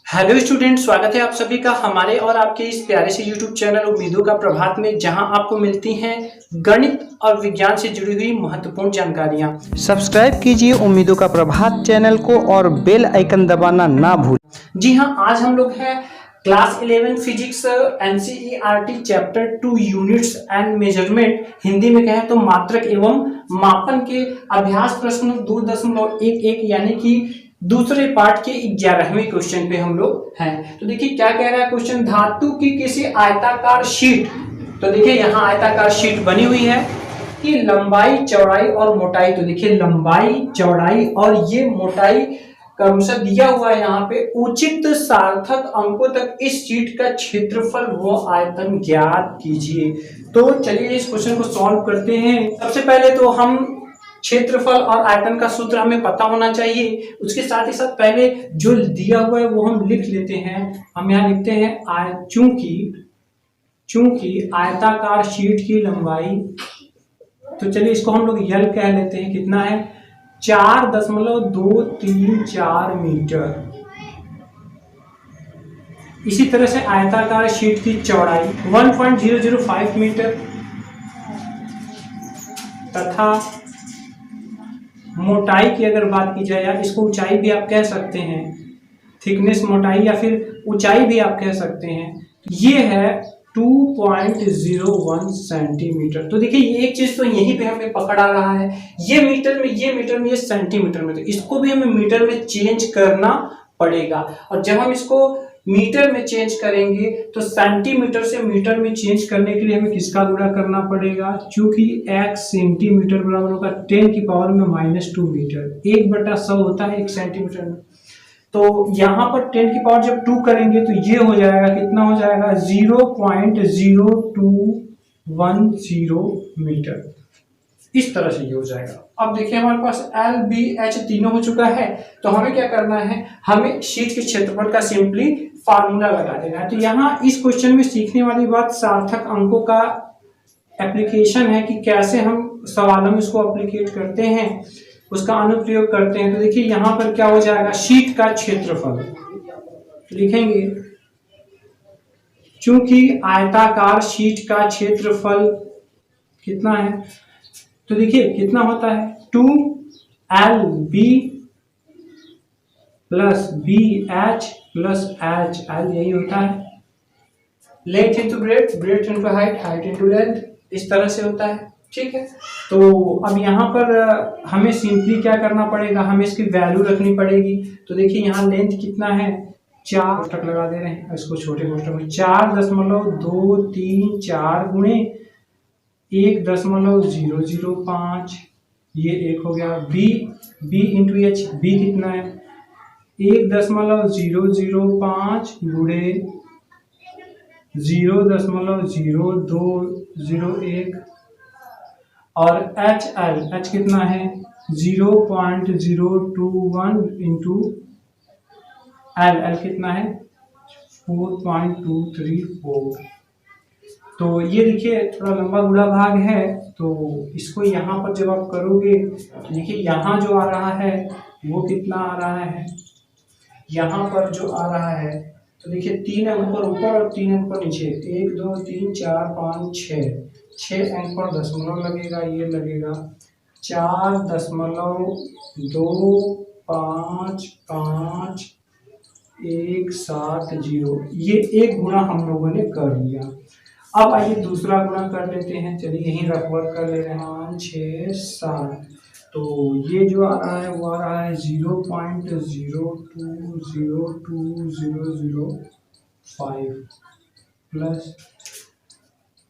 Hello student, स्वागत है आप सभी का हमारे और आपके इस प्यारे से यूट्यूब चैनल उम्मीदों का प्रभात में, जहां आपको मिलती हैं गणित और विज्ञान से जुड़ी हुई महत्वपूर्ण जानकारियां। सब्सक्राइब कीजिए उम्मीदों का प्रभात चैनल को और बेल आइकन दबाना ना भूलें। जी हां, आज हम लोग हैं class 11 physics NCERT chapter 2 units and measurement, Hindi में कहें तो मात्रक एवं मापन के अभ्यास प्रश्न 2.11 यानी कि दूसरे पार्ट के 11वें क्वेश्चन पे हम लोग हैं। तो देखिए क्या कह रहा है क्वेश्चन, धातु की किसी आयताकार शीट, तो देखिए यहाँ आयताकार शीट बनी हुई है कि लंबाई चौड़ाई और मोटाई, तो देखिए लंबाई चौड़ाई और ये मोटाई क्रमशः दिया हुआ है यहाँ पे, उचित सार्थक अंकों तक इस शीट का क्षेत्रफल व आयतन ज्ञात कीजिए। तो चलिए इस क्वेश्चन को सॉल्व करते हैं। सबसे पहले तो हम क्षेत्रफल और आयतन का सूत्र हमें पता होना चाहिए, उसके साथ ही साथ पहले जो दिया हुआ है वो हम लिख लेते हैं। हम यहाँ लिखते हैं चूंकि आयताकार शीट की लंबाई, तो चलिए इसको हम लोग यल कह लेते हैं, कितना है 4.234 मीटर। इसी तरह से आयताकार शीट की चौड़ाई 1.005 मीटर तथा मोटाई की अगर बात की जाए, या इसको ऊंचाई भी आप कह सकते हैं, थिकनेस मोटाई या फिर ऊंचाई भी आप कह सकते हैं, ये है 2.01 सेंटीमीटर। तो देखिए ये एक चीज तो यहीं पे हमें पकड़ आ रहा है, ये मीटर में, ये सेंटीमीटर में, तो इसको भी हमें मीटर में चेंज करना पड़ेगा। और जब हम इसको मीटर में चेंज करेंगे तो सेंटीमीटर से मीटर में चेंज करने के लिए हमें किसका गुणा करना पड़ेगा, क्योंकि एक सेंटीमीटर बराबर होगा 10 की पावर में -2 मीटर, 1/100 होता है 1 सेंटीमीटर में। तो यहाँ पर 10 की पावर जब 2 करेंगे तो ये हो जाएगा, कितना हो जाएगा 0.0210 मीटर। इस तरह से ये हो जाएगा। अब देखिए हमारे पास एल बी एच तीनों हो चुका है, तो हमें क्या करना है, हमें शीट के क्षेत्रफल का सिंपली फार्मूला लगा देना है। तो यहाँ इस क्वेश्चन में सीखने वाली बात सार्थक अंकों का एप्लीकेशन है कि कैसे हम सवालों में इसको एप्लीकेट करते हैं, उसका अनुप्रयोग करते हैं। तो देखिए यहाँ पर क्या हो जाएगा, शीट का क्षेत्रफल लिखेंगे, चूंकि आयताकार शीट का क्षेत्रफल कितना है, तो देखिए कितना होता है 2LB plus BH plus HL, यही होता है। Length into breadth, breath into height, height into length, इस तरह से होता है। ठीक है, तो अब यहाँ पर हमें सिंपली क्या करना पड़ेगा, हमें इसकी वैल्यू रखनी पड़ेगी। तो देखिए यहाँ लेंथ कितना है, 4 कोष्ठक लगा दे रहे हैं, इसको छोटे कोष्ठक में 4.234 गुणे 1.005, ये एक हो गया। B इंटू एच, बी कितना है 1.005 गुणे 0.0201, और एच कितना है 0.021 इंटू एल कितना है 4.234। तो ये देखिए थोड़ा लंबा गुणा भाग है, तो इसको यहाँ पर जब आप करोगे तो देखिए यहाँ जो आ रहा है वो कितना आ रहा है, यहाँ पर जो आ रहा है, तो देखिए 3 अंक पर ऊपर और 3 अंक पर नीचे, 1 2 3 4 5 6 अंक पर दशमलव लगेगा, ये लगेगा 4.25517 ये एक गुणा हम लोगों ने कर लिया। अब आइए दूसरा गुणा कर लेते हैं, चलिए यहीं रफ वर्क कर ले रहे हैं, 5 6 7, तो ये जो आ रहा है वो आ रहा है 0.020005 प्लस,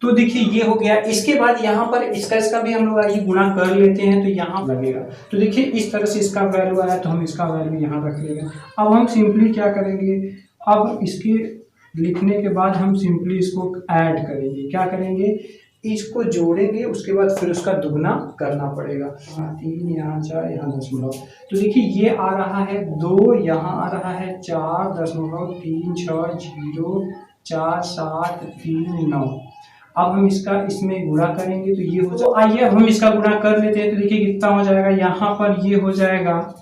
तो देखिए ये हो गया। इसके बाद यहाँ पर इसका भी हम लोग आइए गुणा कर लेते हैं, तो यहाँ लगेगा, तो देखिए इस तरह से इसका वैल्यू आया, तो हम इसका वैल्यू यहाँ रख लेंगे। अब हम सिंपली क्या करेंगे, अब इसके लिखने के बाद हम सिंपली इसको ऐड करेंगे, क्या करेंगे, इसको जोड़ेंगे, उसके बाद फिर उसका दुगना करना पड़ेगा। 3 यहाँ 4 यहाँ दशमलव, तो देखिए ये आ रहा है 2, यहाँ आ रहा है 4.3604739। अब हम इसका इसमें गुणा करेंगे तो ये हो जाए, आइए अब हम इसका गुणा कर लेते हैं। तो देखिए कितना हो जाएगा, यहाँ पर ये हो जाएगा,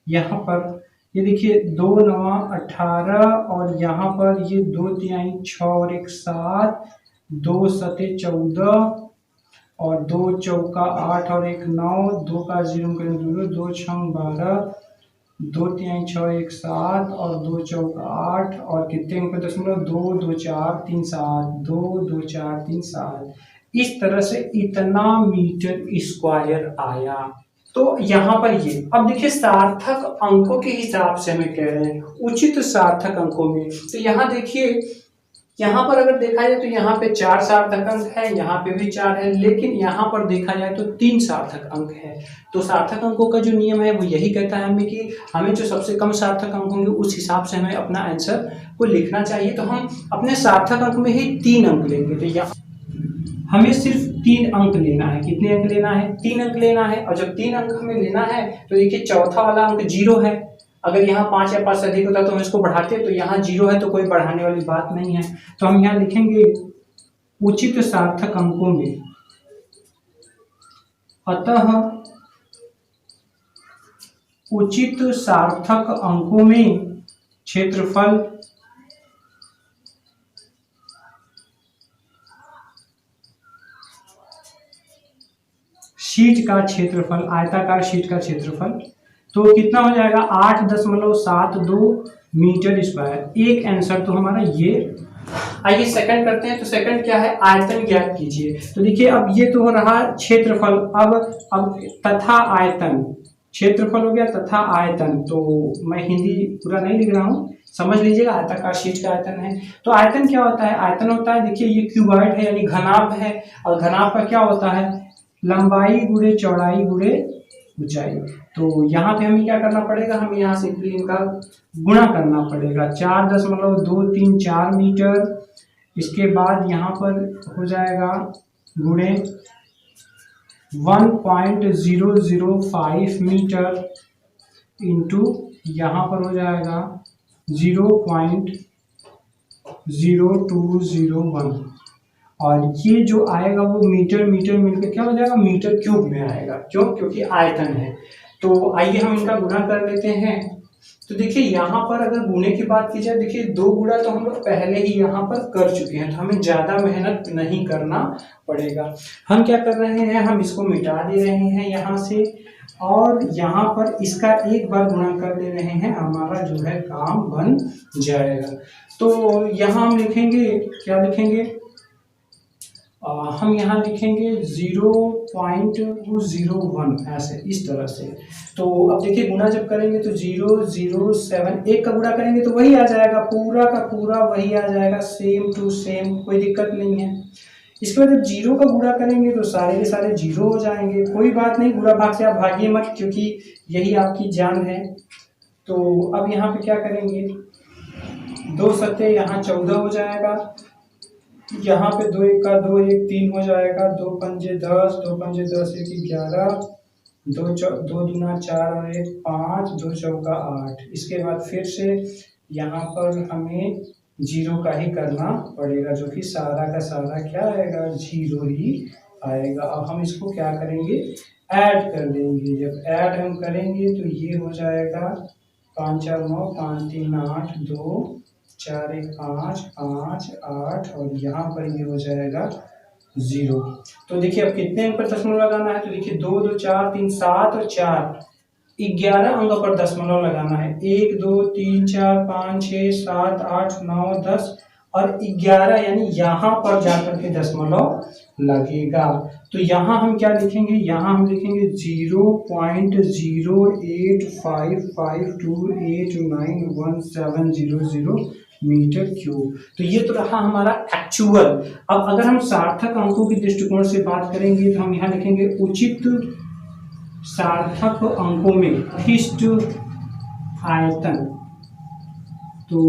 यहाँ पर ये देखिए 2 9 18 और यहाँ पर ये 2 तिहाई 6 और 1 7, 2 सते 14 और 2 चौका 8 और 1 9, 2 का 0 करें 0, 2 छंग 12, 2 तिहाई 6 1 7 और 2 चौका 8 और कितने अंक पे दशमलव 2 2 4 3 7, 2 2 4 3 7। इस तरह से इतना मीटर स्क्वायर आया। तो यहाँ पर ये अब देखिए सार्थक अंकों के हिसाब से हमें कह रहे हैं उचित सार्थक अंकों में। तो यहाँ देखिए यहाँ पर अगर देखा जाए तो यहाँ पे 4 सार्थक अंक है, यहाँ पे भी 4 है, लेकिन यहाँ पर देखा जाए तो 3 सार्थक अंक है। तो सार्थक अंकों का जो नियम है वो यही कहता है हमें कि हमें जो सबसे कम सार्थक अंक होंगे उस हिसाब से हमें अपना आंसर को लिखना चाहिए। तो हम अपने सार्थक अंक में ही 3 अंक लेंगे। तो यहाँ हमें सिर्फ 3 अंक लेना है। कितने अंक लेना है? 3 अंक लेना है। और जब 3 अंक हमें लेना है तो देखिए चौथा वाला अंक 0 है। अगर यहाँ 5 या 5 से अधिक होता तो हम इसको बढ़ाते, तो यहाँ 0 है तो कोई बढ़ाने वाली बात नहीं है। तो हम यहाँ लिखेंगे उचित सार्थक अंकों में, अतः उचित सार्थक अंकों में क्षेत्रफल शीट का क्षेत्रफल, आयताकार शीट का क्षेत्रफल तो कितना हो जाएगा 8.72 मीटर स्क्वायर। एक आंसर तो हमारा ये। आइए सेकंड करते हैं। तो सेकंड क्या है? आयतन ज्ञात कीजिए। तो देखिए अब ये तो हो रहा क्षेत्रफल, अब तथा आयतन, क्षेत्रफल हो गया तथा आयतन। तो मैं हिंदी पूरा नहीं लिख रहा हूँ, समझ लीजिएगा। आयताकार शीट का आयतन है। तो आयतन क्या होता है? आयतन होता है, देखिए ये क्यूबॉइड है यानी घनाभ है, और घनाभ का क्या होता है? लंबाई गुणे चौड़ाई गुणे ऊंचाई। तो यहाँ पे हमें क्या करना पड़ेगा? हमें यहाँ से इनका गुणा करना पड़ेगा। 4.234 मीटर। इसके बाद यहाँ पर हो जाएगा गुणे 1.005 मीटर इंटू यहाँ पर हो जाएगा 0.0201। और ये जो आएगा वो मीटर मीटर मिलकर क्या हो जाएगा? मीटर क्यूब में आएगा। क्यों? क्योंकि आयतन है। तो आइए हम इनका गुणा कर लेते हैं। तो देखिए यहाँ पर अगर गुणे की बात की जाए, देखिए 2 गुणा तो हम लोग पहले ही यहाँ पर कर चुके हैं, तो हमें ज़्यादा मेहनत नहीं करना पड़ेगा। हम क्या कर रहे हैं? हम इसको मिटा दे रहे हैं यहाँ से, और यहाँ पर इसका एक बार गुणा कर ले रहे हैं, हमारा जो है काम बन जाएगा। तो यहाँ हम लिखेंगे, क्या लिखेंगे? हम यहाँ लिखेंगे 0.201 ऐसे, इस तरह से। तो अब देखिए गुणा जब करेंगे तो 007, एक का गुणा करेंगे तो वही आ जाएगा, पूरा का पूरा वही आ जाएगा, सेम टू सेम, कोई दिक्कत नहीं है। इसके बाद जब 0 का गुणा करेंगे तो सारे के सारे 0 हो जाएंगे। कोई बात नहीं, गुणा भाग से आप भागिए मत, क्योंकि यही आपकी जान है। तो अब यहाँ पे क्या करेंगे? 2 सत्ते यहाँ 14 हो जाएगा, यहाँ पे 2 1 का 2 1 3 हो जाएगा, 2 पंजे 10, 2 पंजे 10 1 11, 2 दूना 4 और 1 5, 2 चौका 8। इसके बाद फिर से यहाँ पर हमें 0 का ही करना पड़ेगा, जो कि सारा का सारा क्या आएगा? 0 ही आएगा। अब हम इसको क्या करेंगे? ऐड कर देंगे। जब ऐड हम करेंगे तो ये हो जाएगा 5 4 9, 5 3 8, 2 4 1 5 5 8, और यहाँ पर ये हो जाएगा 0। तो देखिए अब कितने अंक पर दशमलव लगाना है? तो देखिए 2 2 4 3 7 और 4, 11 अंक पर दशमलव लगाना है। 1 2 3 4 5 6 7 8 9 10 और 11, यानी यहाँ पर जाकर के दशमलव लगेगा। तो यहाँ हम क्या लिखेंगे? यहाँ हम लिखेंगे 0.08552891700 मीटर क्यूब। तो ये तो रहा हमारा एक्चुअल। अब अगर हम सार्थक अंकों के दृष्टिकोण से बात करेंगे तो हम यहाँ लिखेंगे उचित सार्थक अंकों में विशिष्ट आयतन। तो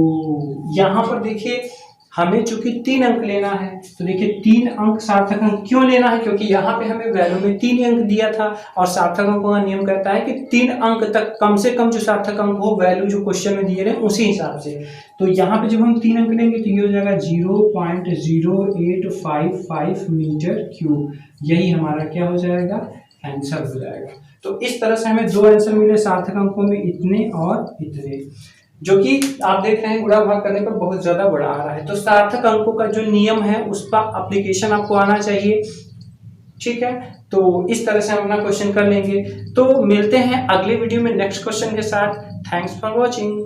यहाँ पर देखिए हमें चूंकि 3 अंक लेना है, तो देखिए 3 अंक सार्थक अंक क्यों लेना है? क्योंकि यहाँ पे हमें वैल्यू में 3 अंक दिया था, और सार्थक अंकों का नियम कहता है कि 3 अंक तक कम से कम जो सार्थक अंक हो, वैल्यू जो क्वेश्चन में दिए रहे उसी हिसाब से। तो यहाँ पे जब हम 3 अंक लेंगे तो ये हो जाएगा 0.0855 मीटर क्यूब। यही हमारा क्या हो जाएगा? आंसर हो जाएगा। तो इस तरह से हमें 2 आंसर मिले सार्थक अंकों में, इतने और इतने, जो कि आप देख रहे हैं गुणा भाग करने पर बहुत ज्यादा बड़ा आ रहा है। तो सार्थक अंकों का जो नियम है उसका एप्लीकेशन आपको आना चाहिए, ठीक है। तो इस तरह से हम अपना क्वेश्चन कर लेंगे। तो मिलते हैं अगले वीडियो में नेक्स्ट क्वेश्चन के साथ। Thanks for watching.